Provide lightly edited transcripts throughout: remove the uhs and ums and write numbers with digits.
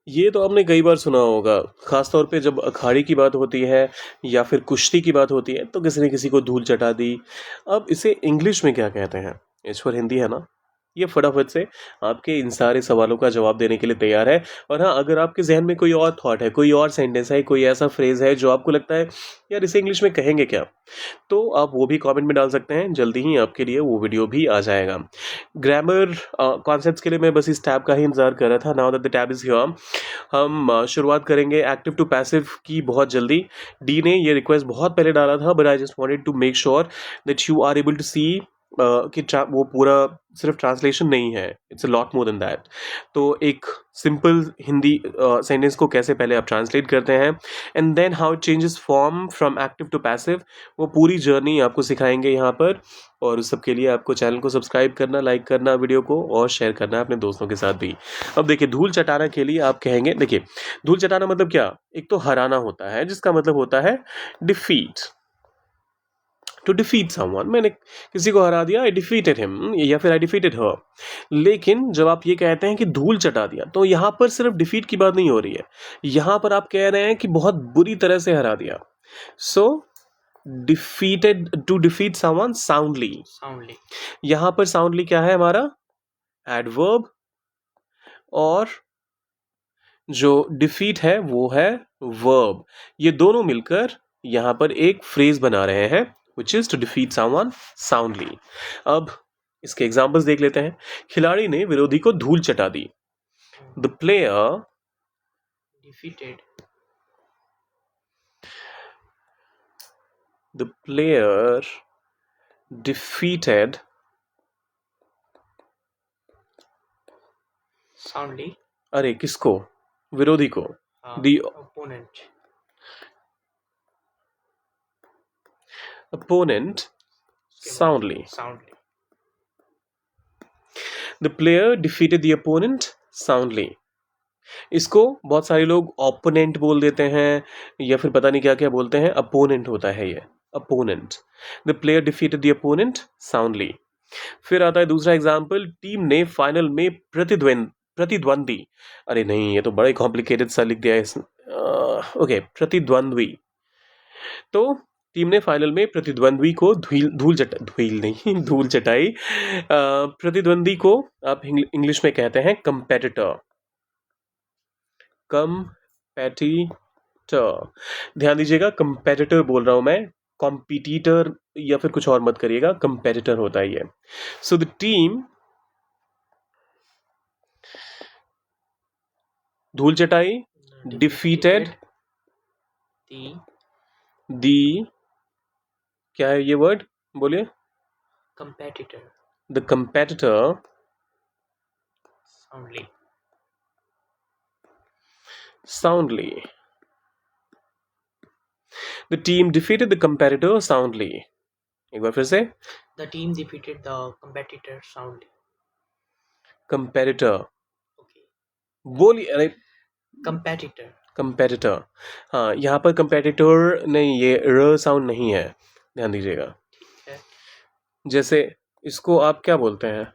ये तो आपने कई बार सुना होगा, खास तौर पे जब अखाड़े की बात होती है या फिर कुश्ती की बात होती है तो किसी ने किसी को धूल चटा दी। अब इसे इंग्लिश में क्या कहते हैं? इस पर हिंदी है ना? ये फटाफट से आपके इन सारे सवालों का जवाब देने के लिए तैयार है। और हाँ, अगर आपके जहन में कोई और थॉट है, कोई और सेंटेंस है, कोई ऐसा फ्रेज है जो आपको लगता है यार इसे इंग्लिश में कहेंगे क्या, तो आप वो भी कमेंट में डाल सकते हैं। जल्दी ही आपके लिए वो वीडियो भी आ जाएगा। ग्रामर कॉन्सेप्ट्स के लिए मैं बस इस टैब का ही इंतजार कर रहा था। Now that the tab is here, हम शुरुआत करेंगे एक्टिव टू पैसिव की बहुत जल्दी। डी ने ये रिक्वेस्ट बहुत पहले डाला था, but I just wanted to make sure that you are able to see कि वो पूरा सिर्फ ट्रांसलेशन नहीं है, it's a lot more than that. तो एक सिंपल हिंदी सेंटेंस को कैसे पहले आप ट्रांसलेट करते हैं and then how it changes form from active to passive, वो पूरी जर्नी आपको सिखाएंगे यहाँ पर। और उस सब के लिए आपको चैनल को सब्सक्राइब करना, लाइक करना वीडियो को और शेयर करना है अपने दोस्तों के साथ भी। अब देखिए, धूल चटाना के लिए आप कहेंगे, देखिए धूल चटाना मतलब क्या, एक तो हराना होता है जिसका मतलब होता है डिफीट। टू डिफीट समवन, मैंने किसी को हरा दिया, आई डिफीटेड हिम या फिर आई डिफीटेड हर। लेकिन जब आप ये कहते हैं कि धूल चटा दिया, तो यहां पर सिर्फ डिफीट की बात नहीं हो रही है, यहां पर आप कह रहे हैं कि बहुत बुरी तरह से हरा दिया। So defeated, to defeat someone soundly. Soundly यहां पर साउंडली क्या है हमारा? एडवर्ब। और जो डिफीट है वो है वर्ब। ये दोनों मिलकर यहां पर एक फ्रेज बना रहे हैं, which is to defeat someone soundly. अब इसके एग्जाम्पल्स देख लेते हैं। खिलाड़ी ने विरोधी को धूल चटा दी। The player defeated defeated soundly अरे किसको? विरोधी को। The opponent opponent soundly. Soundly The player defeated the opponent soundly. इसको बहुत सारे लोग ओपोनेंट बोल देते हैं या फिर पता नहीं क्या क्या बोलते हैं, अपोनेंट होता है ये, opponent. The player defeated the opponent soundly. फिर आता है दूसरा एग्जाम्पल, टीम ने फाइनल में प्रतिद्वंदी, अरे नहीं ये तो बड़ा कॉम्प्लिकेटेड सा लिख दिया है ओके, प्रतिद्वंद्वी। तो टीम ने फाइनल में प्रतिद्वंद्वी को धूल चटाई। प्रतिद्वंदी को आप इंग्लिश में कहते हैं कंपेटिटर। कंपेटिटर, ध्यान दीजिएगा, कंपेटिटर बोल रहा हूं मैं, कॉम्पिटिटर या फिर कुछ और मत करिएगा, कंपेटिटर होता है ये। सो द टीम धूल चटाई, डिफीटेड दी, क्या है ये वर्ड, बोलिए, competitor the competitor soundly soundly. The team defeated the competitor soundly. एक बार फिर से, the team defeated the competitor soundly competitor okay बोलिए, अरे कंपेटिटर कंपेटिटर, हाँ यहाँ पर कंपेटिटर नहीं, ये र साउंड नहीं है, ध्यान दीजिएगा। ठीक है जैसे इसको आप क्या बोलते हैं?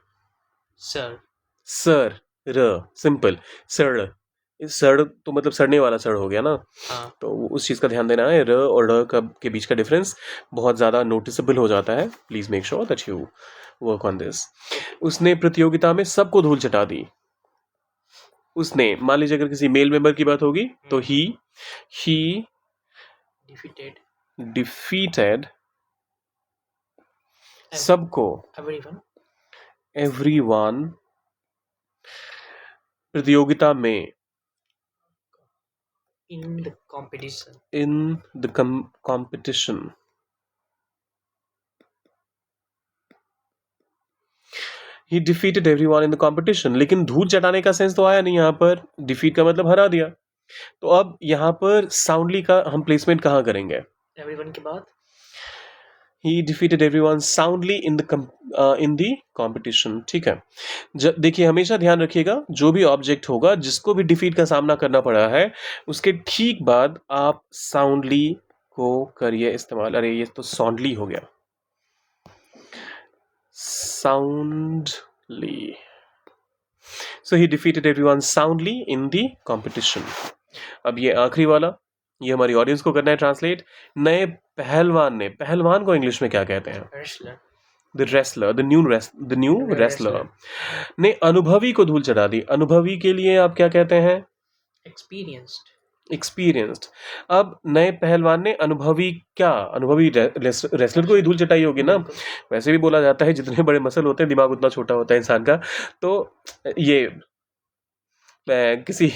सर सर, र, सिंपल, सड़। सड़ तो मतलब सड़ने वाला सड़ हो गया ना। हाँ तो उस चीज़ का ध्यान देना है, र और ड़ का के बीच का डिफरेंस बहुत ज़्यादा नोटिसेबल हो जाता है। Please make sure that you work on this. उसने प्रतियोगिता में सबको धूल चटा दी। उसने, मान लीजिए अगर किसी मेल मेंबर की बात होगी तो ही डिफीटेड डिफीटेड सबको, एवरीवन प्रतियोगिता में, in the competition in the competition। He defeated everyone in the competition। लेकिन धूल चटाने का सेंस तो आया नहीं यहाँ पर, डिफीट का मतलब हरा दिया। तो अब यहाँ पर साउंडली का हम प्लेसमेंट कहाँ करेंगे? एवरीवन के बाद He defeated everyone soundly in the competition। ठीक है, देखिए हमेशा ध्यान रखिएगा, जो भी ऑब्जेक्ट होगा जिसको भी डिफीट का सामना करना पड़ा है, उसके ठीक बाद आप साउंडली को करिए इस्तेमाल। अरे ये तो साउंडली हो गया, soundly. So he defeated everyone soundly in the competition. अब ये आखिरी वाला, ये हमारी ऑडियंस को करना है ट्रांसलेट। नए पहलवान ने, पहलवान को इंग्लिश में क्या कहते हैं? Wrestler. The wrestler, the new New wrestler wrestler. ने अनुभवी को धूल चढ़ा दी। अनुभवी के लिए आप क्या कहते हैं? Experienced. एक्सपीरियंस्ड। अब नए पहलवान ने अनुभवी, क्या अनुभवी रेसलर को ही धूल चटाई होगी ना। बिल्कुल. वैसे भी बोला जाता है जितने बड़े मसल होते हैं दिमाग उतना छोटा होता है इंसान का। तो ये मैं किसी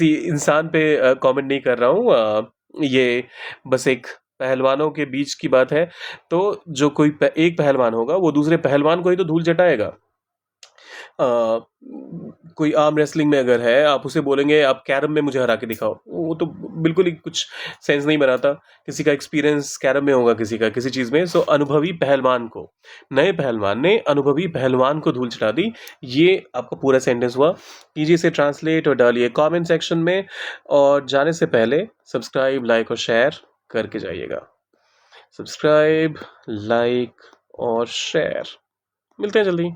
इंसान पे कमेंट नहीं कर रहा हूँ। ये बस एक पहलवानों के बीच की बात है। तो जो कोई एक पहलवान होगा वो दूसरे पहलवान को ही तो धूल चटाएगा। कोई आर्म रेसलिंग में अगर है, आप उसे बोलेंगे आप कैरम में मुझे हरा के दिखाओ, वो तो बिल्कुल ही कुछ सेंस नहीं बनाता। किसी का एक्सपीरियंस कैरम में होगा, किसी का किसी चीज़ में। सो अनुभवी पहलवान को, नए पहलवान ने अनुभवी पहलवान को धूल चटा दी। ये आपका पूरा सेंटेंस हुआ। कीजिए इसे ट्रांसलेट और डालिए कमेंट सेक्शन में। और जाने से पहले सब्सक्राइब, लाइक और शेयर करके जाइएगा। सब्सक्राइब, लाइक और शेयर। मिलते हैं जल्दी।